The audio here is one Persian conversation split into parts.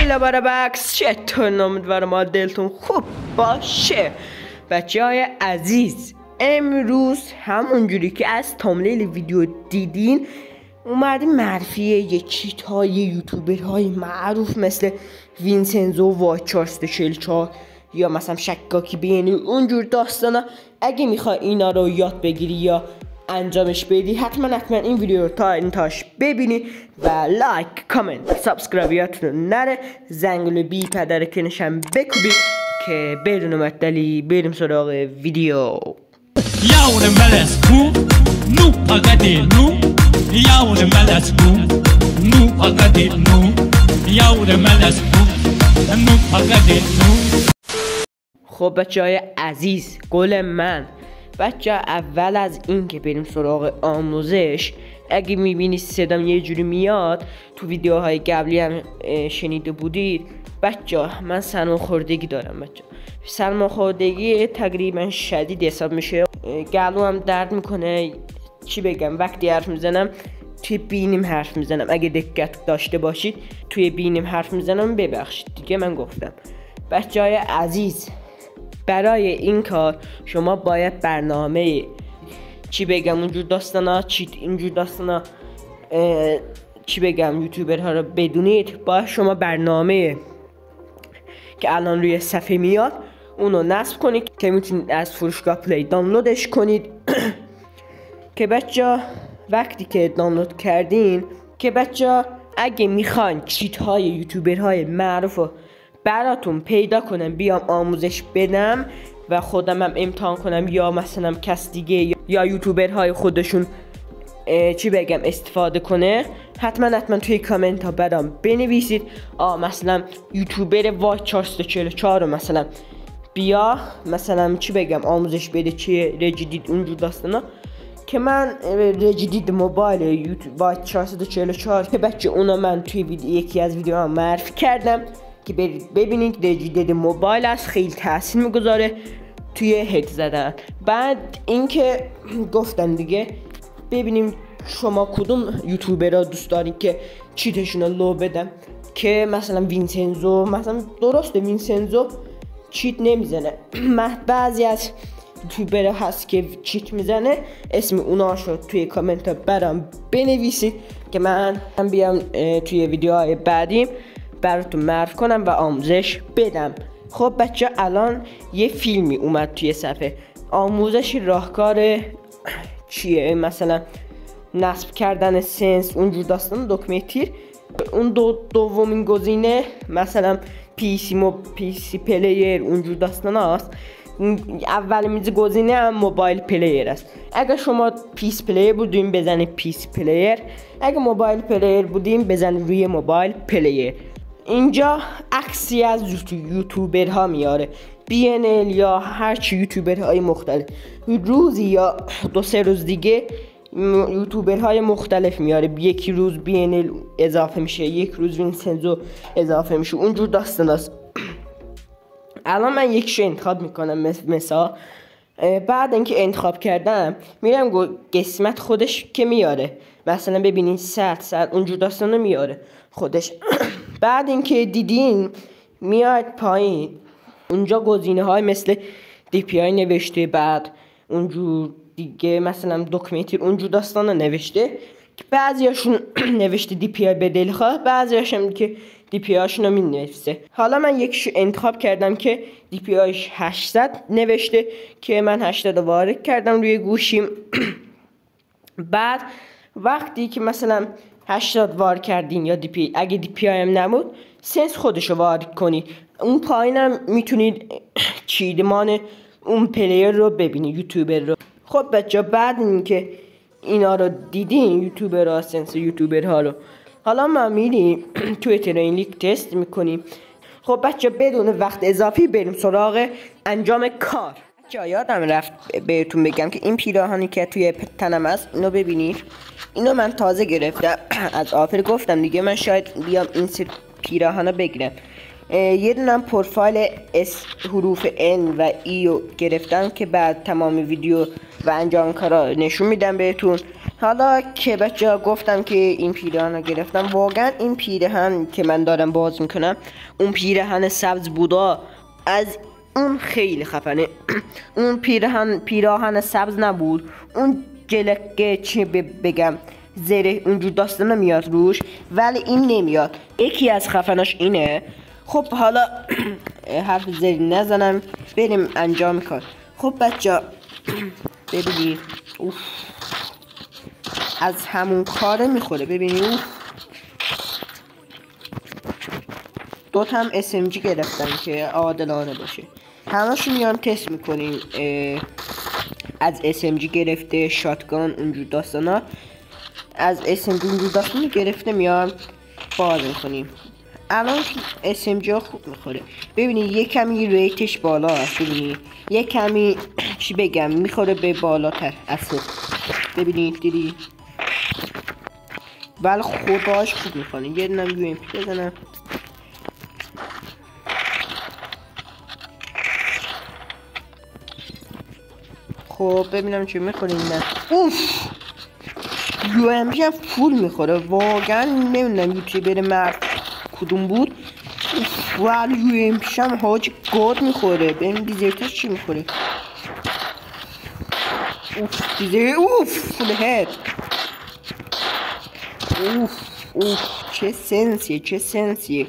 هلا برابکس، چطور؟ امیدوارم دلتون خوب باشه. بچه‌های عزیز، امروز همونجوری که از تاملیل ویدیو دیدین اومدیم معرفی یک چیت‌های یوتیوبرهای معروف مثل وینسنزو وایچارست 44 یا مثلا شکاکی بینی اونجور داستانا. اگه میخوای اینا رو یاد بگیری یا انجامش بدی حتما این ویدیو رو تا انتهاش ببینی و لایک، کامنت، سابسکرایب یادتون نره. زنگوله بی پدر کنشم بکوبی که بدون معطلی بریم سراغ ویدیو. Yavrum meles bu, nu agadi nu. Yavrum meles bu, nu agadi nu. Yavrum meles bu, nu agadi nu. خب بچه‌های عزیز، قول من بچه اول از این که بریم سراغ آموزش، اگه میبینید صدام یه جوری میاد، تو ویدیوهای قبلی هم شنیده بودید بچه من سرماخوردگی دارم. بچه سرماخوردگی تقریبا شدید حساب میشه، گلو هم درد میکنه. چی بگم، وقتی حرف میزنم توی بینیم حرف میزنم، اگه دقت داشته باشید توی بینیم حرف میزنم، ببخشید دیگه من گفتم. بچه های عزیز، برای این کار شما باید برنامه چی بگم اونجور داستانا اینجور داستانا چی بگم یوتیوبرها رو بدونید. باید شما برنامه که الان روی صفحه میاد اونو نصب کنید که میتونید از فروشگاه پلی دانلودش کنید که بچه وقتی که دانلود کردین که بچه اگه میخواین چیت های یوتیوبرهای معروف براتون پیدا کنم بیام آموزش بدم و خودم هم امتحان کنم یا مثلا کس دیگه یا یوتیوبرهای خودشون چی بگم استفاده کنه، حتما توی کامنت ها برام بنویسید. مثلا یوتیوبر وایچارست 44 رو مثلا بیا مثلا چی بگم آموزش بده چیه رجدید اونجور داستانا، که من رجدید موبایل یوتیوب وایچارست 44 که بچه اونا من توی یکی از ویدیوها معرفی کردم که برید ببینید. رجدید موبایل است، خیلی تاثیر میگذاره توی هد زدن. بعد اینکه گفتم دیگه، ببینیم شما کدوم یوتیوبر را دوست دارین که چیتشون رو لو بدم. که مثلا وینسنزو، مثلا درسته وینسنزو چیت نمیزنه، بعضی از یوتیوبر هست که چیت میزنه، اسم اوناشو توی کامنت ها برام بنویسید که من بیام توی ویدیوهای بعدیم براتون معرف کنم و آموزش بدم. خب بچه الان یه فیلمی اومد توی صفحه، آموزش راهکار چیه، مثلا نصب کردن سنس اونجور داستان دکمه. اون دومین گزینه مثلا پی سی پلیر اونجور داستان هست. اول میز گزینه هم موبایل پلیر است. اگر شما پیس پلیر بودین بزنید پیس پلیر، اگر موبایل پلیر بودین بزنید روی موبایل پلیر. اینجا عکسی از یوتیوبرها میاره، BNL یا هرچی یوتیوبرهای مختلف. روزی یا 2-3 روز دیگه یوتیوبرهای مختلف میاره، یکی روز BNL اضافه میشه، یک روز وینسنزو اضافه میشه، اونجور داستان است. الان من یکیشو انتخاب میکنم مثلا، بعد اینکه انتخاب کردم میرم قسمت خودش که میاره، مثلا ببینین 100 اونجور داستانو میاره خودش. بعد اینکه دیدین میاد پایین، اونجا گزینه های مثل DPI نوشته، بعد اونجور دیگه مثلا دکمنتیر اونجور داستانا نوشته که بعضی هاشون نوشته DPI به دلخواه، بعضی هاشون که DPI هاشون رو می نوشته. حالا من یکیشو انتخاب کردم که DPI 800 نوشته که من 800 وارد کردم روی گوشیم. بعد وقتی که مثلا 80 وارد کردین یا DPI، اگه DPI هم نمود سنس خودشو وارد کنید. اون پایینم میتونید چیدمان اون پلیر رو ببینید، یوتیوبر رو. خب بچه بعد اینکه اینا رو دیدین یوتیوبر ها، سنس یوتیوبر ها رو، حالا ما میریم توی ترین لیک تست میکنیم. خب بچه بدون وقت اضافی بریم سراغ انجام کار. بچه یادم رفت بهتون بگم که این پیراهنی که توی تنم هست اینو ببینید، اینو من تازه گرفتم از آفر. گفتم دیگه من شاید بیام این سری پیراهنو بگیرم. یه دونم پروفایل حروف N و E رو گرفتم که بعد تمام ویدیو و انجام کارا نشون میدم بهتون. حالا که بچه گفتم که این پیراهن رو گرفتم، واقعا این پیراهن که من دارم باز میکنم اون پیراهن سبز بودا از اون خیلی خفنه. اون پیراهن سبز نبود، اون جلکه چی بگم زره اونجور داستانه میاد روش، ولی این نمیاد. یکی از خفناش اینه. خب حالا حرف زری نزنم، بریم انجام کار. خب بچه ببینید از همون کاره میخوره. ببینید دوتا هم SMG گرفتم که عادلانه باشه. همشون میام تست میکنیم، از SMG گرفته، شاتگان اونجور داستانا، از SMG اونجور داستانا گرفته میام باز میکنیم. الان SMG ها خوب میخوره. ببینید یک کمی ریتش بالا هست، ببینید یک کمی چی بگم میخوره به بالاتر اصلا. ببینید دیدی، ولی خداش خوب میخوره. یه دونم UMP بزنم. خب ببینم چی میخوره این نه. اوف UMP هم فول میخوره. واقعا نمیدونم یوتیوبر مرد کدوم بود، ولی UMP هم حاج گاد میخوره. ببین دیزرتش چی میخوره. اوف دیزر، اوف فول هد. اوف چه سنسیه، چه سنسیه.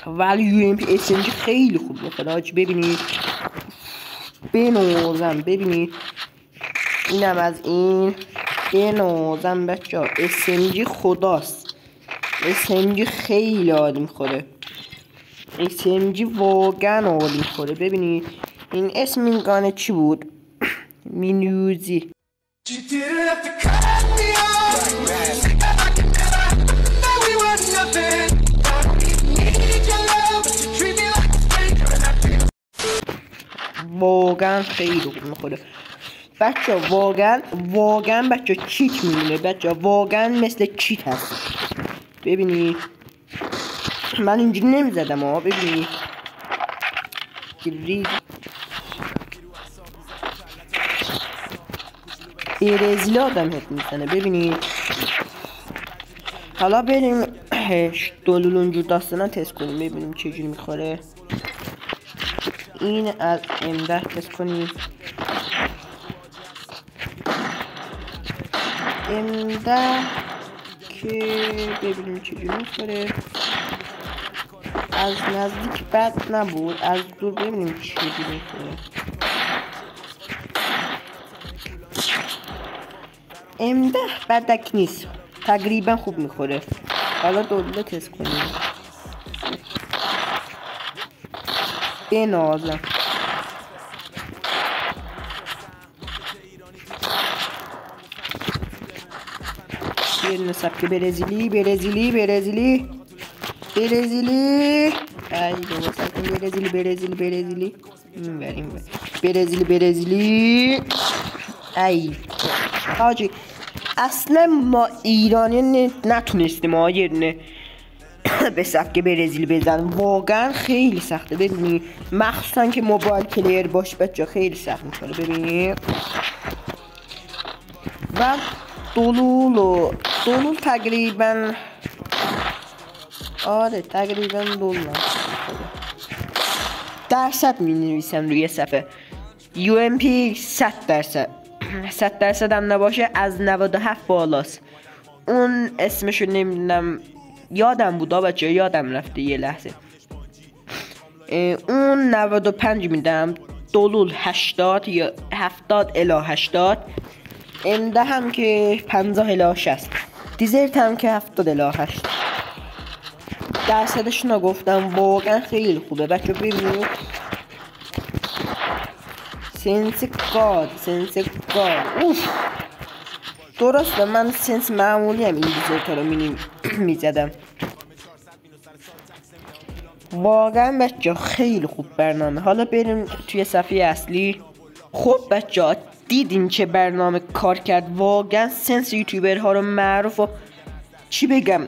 ولی UMP SMG خیلی خوب میخوره حاج. ببینید بنوزم، ببینید اینم از این. بنوزم بچه ها، SMG خداست. SMG خیلی عالی میخوره. SMG واقعا عالی میخوره. ببینید این اسم این گانه چی بود؟ مینوزی. واقعا خیلی خوب میخوره بچه. واقعا بچه چیت میمونه بچه، واقعا مثل چیت هست. ببینید من اینجوری نمیزدم ها. ببینید برزیل آدم هت میزنه. ببینید حالا بریم دلول اونجور داستانا تست کنیم ببینیم چجوری میخوره. این از M10 تست کنیم. M10 که ببینیم چجوری میخوره. از نزدیک بد نبود، از دور ببینیم چجوری میخوره. M10 بدک نیست، تقریبا خوب میخوره. حالا دوباره تست کنیم. بنازم یه دونه سبک برزیلی. ای بابا سبک برزیلی برزیلی. ای حاجی اصلا ما ایرانی نتونستیم ما یه دونه به سبک برزیلی بزن. واقعا خیلی سخته. ببینید مخصوصا که موبایل پلیر باش بچه خیلی سخت میکنه. ببینید و دلول تقریبا آره تقریبا دلول درصد می نویسم روی صفحه. UMP 100% هم نباشه از 97 بالاست. اون اسمشو نمیدونم، یادم بودا بچه، یادم رفته یه لحظه. اون 95 میدم. دلول 80 یا 70 الی 80. M10 هم که 50 الی 60. دیزرت هم که 70 الی 80. درصدش نگفتم. واقعا خیلی خوبه بچه. ببینید سنس گاد. اوف درسته، من سنس معمولی هم این دیزرت رو میزدم. واقعا بچه خیلی خوب برنامه. حالا بریم توی صفحه اصلی. خب بچه دیدین چه برنامه کار کرد. واقعا سنس یوتیوبرها رو معروف و چی بگم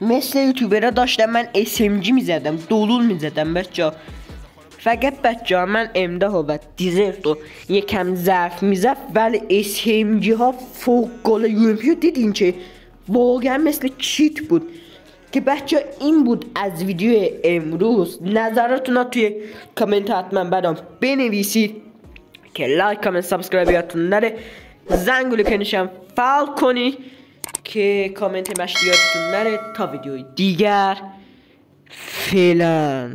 مثل یوتیوبرها داشتم. من SMG میزدم، دلول میزدم بچه. فقط بچه من امده ها و دیزرت رو یکم ضعف میزد، ولی SMG ها فوق العاده دیدین که واقعا مثل چیت بود. که بچه این بود از ویدیو امروز. نظراتون رو توی کامنت حتما برام بنویسید که لایک کامنت سابسکرایب یادتون نره. زنگوله کنشم فعال کنی که کامنت مشتی یادتون نره. تا ویدیوی دیگر فعلا.